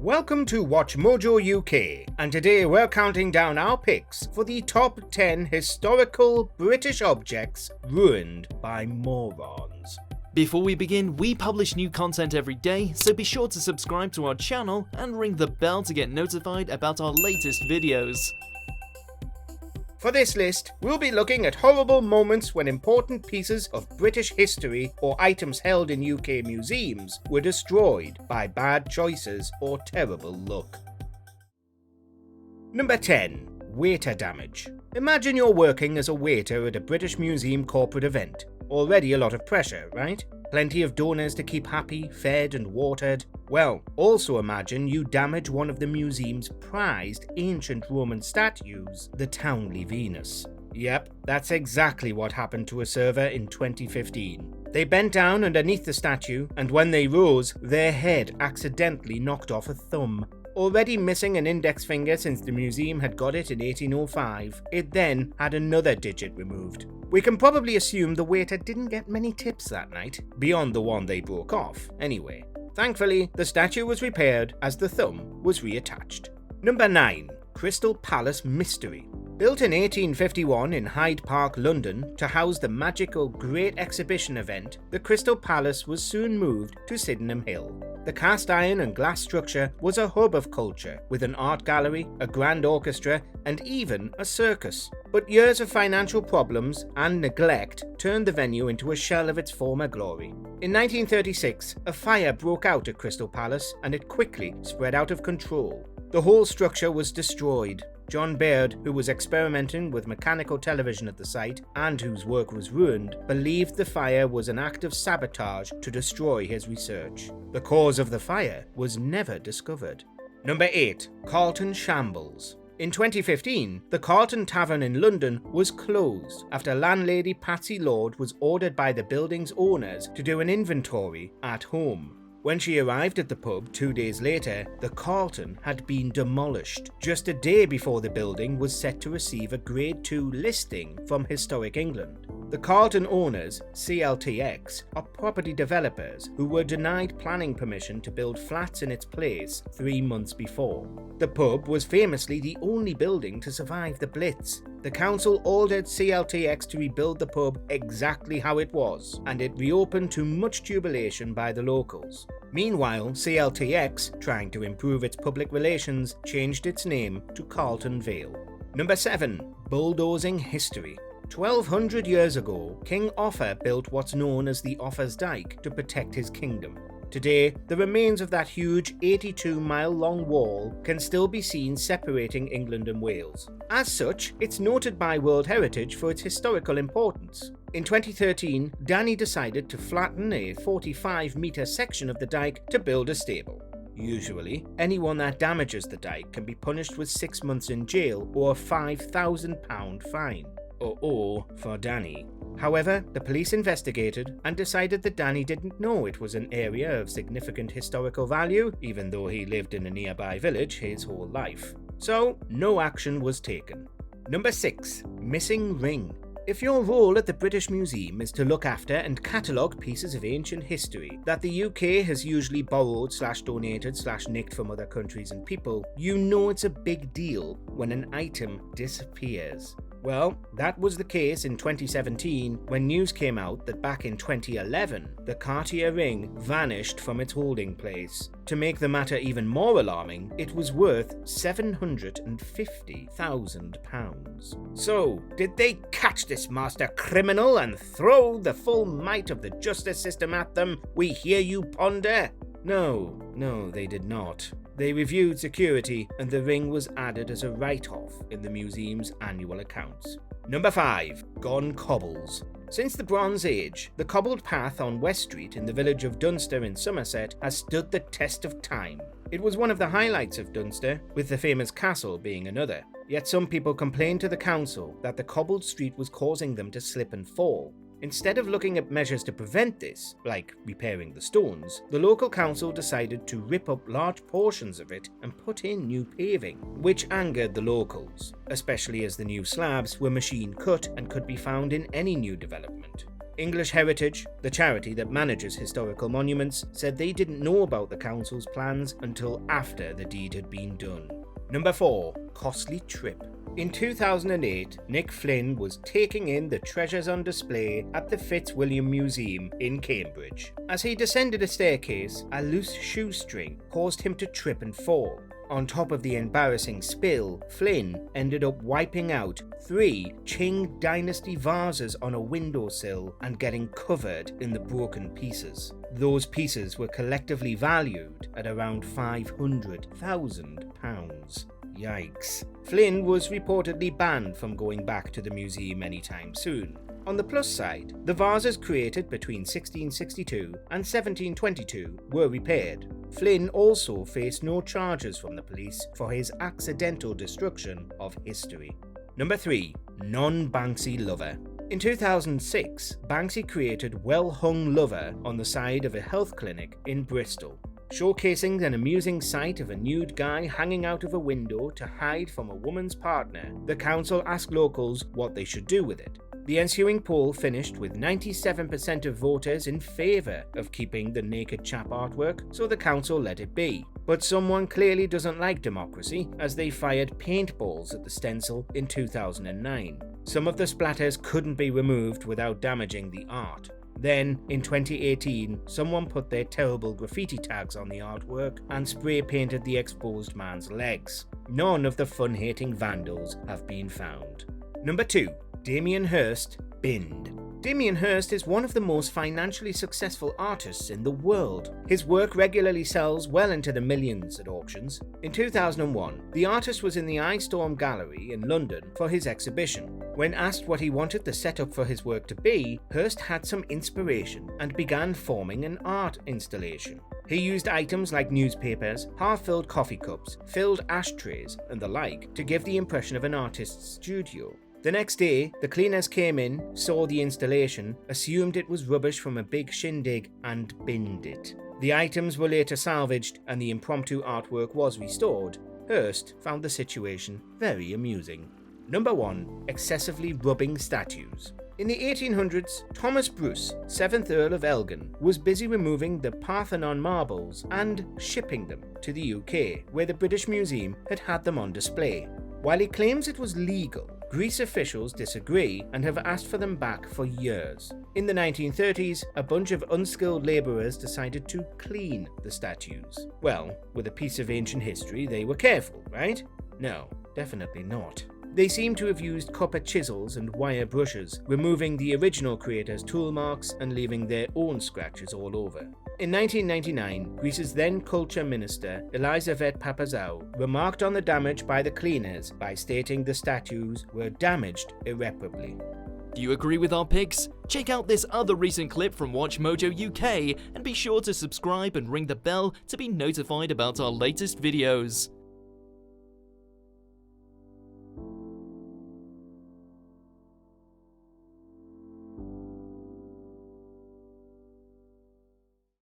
Welcome to WatchMojoUK, and today we're counting down our picks for the top 10 historical British objects ruined by morons. Before we begin, we publish new content every day, so be sure to subscribe to our channel and ring the bell to get notified about our latest videos. For this list, we'll be looking at horrible moments when important pieces of British history or items held in UK museums were destroyed by bad choices or terrible luck. Number 10. Waiter damage. Imagine you're working as a waiter at a British Museum corporate event. Already a lot of pressure, right? Plenty of donors to keep happy, fed and watered. Well, also imagine you damage one of the museum's prized ancient Roman statues, the Townley Venus. Yep, that's exactly what happened to a server in 2015. They bent down underneath the statue, and when they rose, their head accidentally knocked off a thumb. Already missing an index finger since the museum had got it in 1805, it then had another digit removed. We can probably assume the waiter didn't get many tips that night, beyond the one they broke off, anyway. Thankfully, the statue was repaired as the thumb was reattached. Number 9. Crystal Palace Mystery. Built in 1851 in Hyde Park, London, to house the magical Great Exhibition event, the Crystal Palace was soon moved to Sydenham Hill. The cast iron and glass structure was a hub of culture, with an art gallery, a grand orchestra, and even a circus. But years of financial problems and neglect turned the venue into a shell of its former glory. In 1936, a fire broke out at Crystal Palace, and it quickly spread out of control. The whole structure was destroyed. John Baird, who was experimenting with mechanical television at the site and whose work was ruined, believed the fire was an act of sabotage to destroy his research. The cause of the fire was never discovered. Number 8. Carlton Shambles. In 2015, the Carlton Tavern in London was closed after landlady Patsy Lord was ordered by the building's owners to do an inventory at home. When she arrived at the pub 2 days later, the Carlton had been demolished, just a day before the building was set to receive a Grade 2 listing from Historic England. The Carlton owners, CLTX, are property developers who were denied planning permission to build flats in its place 3 months before. The pub was famously the only building to survive the Blitz. The council ordered CLTX to rebuild the pub exactly how it was, and it reopened to much jubilation by the locals. Meanwhile, CLTX, trying to improve its public relations, changed its name to Carlton Vale. Number 7. Bulldozing history. 1200 years ago, King Offa built what's known as the Offa's Dyke to protect his kingdom. Today, the remains of that huge 82-mile-long wall can still be seen separating England and Wales. As such, it's noted by World Heritage for its historical importance. In 2013, Danny decided to flatten a 45-metre section of the dike to build a stable. Usually, anyone that damages the dike can be punished with 6 months in jail or a £5,000 fine. For Danny. However, the police investigated and decided that Danny didn't know it was an area of significant historical value, even though he lived in a nearby village his whole life. So, no action was taken. Number 6. Missing ring. If your role at the British Museum is to look after and catalogue pieces of ancient history that the UK has usually borrowed / donated / nicked from other countries and people, you know it's a big deal when an item disappears. Well, that was the case in 2017 when news came out that back in 2011, the Cartier ring vanished from its holding place. To make the matter even more alarming, it was worth £750,000. So, did they catch this master criminal and throw the full might of the justice system at them? We hear you ponder? No, they did not. They reviewed security, and the ring was added as a write-off in the museum's annual accounts. Number 5. Gone cobbles. Since the Bronze Age, the cobbled path on West Street in the village of Dunster in Somerset has stood the test of time. It was one of the highlights of Dunster, with the famous castle being another. Yet some people complained to the council that the cobbled street was causing them to slip and fall. Instead of looking at measures to prevent this, like repairing the stones, the local council decided to rip up large portions of it and put in new paving, which angered the locals, especially as the new slabs were machine cut and could be found in any new development. English Heritage, the charity that manages historical monuments, said they didn't know about the council's plans until after the deed had been done. Number 4. Costly trip. In 2008, Nick Flynn was taking in the treasures on display at the Fitzwilliam Museum in Cambridge. As he descended a staircase, a loose shoestring caused him to trip and fall. On top of the embarrassing spill, Flynn ended up wiping out 3 Qing Dynasty vases on a windowsill and getting covered in the broken pieces. Those pieces were collectively valued at around £500,000. Yikes. Flynn was reportedly banned from going back to the museum anytime soon. On the plus side, the vases created between 1662 and 1722 were repaired. Flynn also faced no charges from the police for his accidental destruction of history. Number 3. Non-Banksy lover. In 2006, Banksy created Well-Hung Lover on the side of a health clinic in Bristol. Showcasing an amusing sight of a nude guy hanging out of a window to hide from a woman's partner, the council asked locals what they should do with it. The ensuing poll finished with 97% of voters in favour of keeping the naked chap artwork, so the council let it be. But someone clearly doesn't like democracy, as they fired paintballs at the stencil in 2009. Some of the splatters couldn't be removed without damaging the art. Then, in 2018, someone put their terrible graffiti tags on the artwork and spray painted the exposed man's legs. None of the fun-hating vandals have been found. Number 2. Damien Hirst, binned. Damien Hirst is one of the most financially successful artists in the world. His work regularly sells well into the millions at auctions. In 2001, the artist was in the Eye Storm Gallery in London for his exhibition. When asked what he wanted the setup for his work to be, Hirst had some inspiration and began forming an art installation. He used items like newspapers, half-filled coffee cups, filled ashtrays, and the like to give the impression of an artist's studio. The next day, the cleaners came in, saw the installation, assumed it was rubbish from a big shindig, and binned it. The items were later salvaged and the impromptu artwork was restored. Hirst found the situation very amusing. Number 1. Excessively rubbing statues. In the 1800s, Thomas Bruce, 7th Earl of Elgin, was busy removing the Parthenon marbles and shipping them to the UK, where the British Museum had them on display. While he claims it was legal, Greece officials disagree and have asked for them back for years. In the 1930s, a bunch of unskilled labourers decided to clean the statues. Well, with a piece of ancient history, they were careful, right? No, definitely not. They seem to have used copper chisels and wire brushes, removing the original creator's tool marks and leaving their own scratches all over. In 1999, Greece's then Culture Minister, Elisaveta Papazaou, remarked on the damage by the cleaners by stating the statues were damaged irreparably. Do you agree with our picks? Check out this other recent clip from WatchMojoUK and be sure to subscribe and ring the bell to be notified about our latest videos.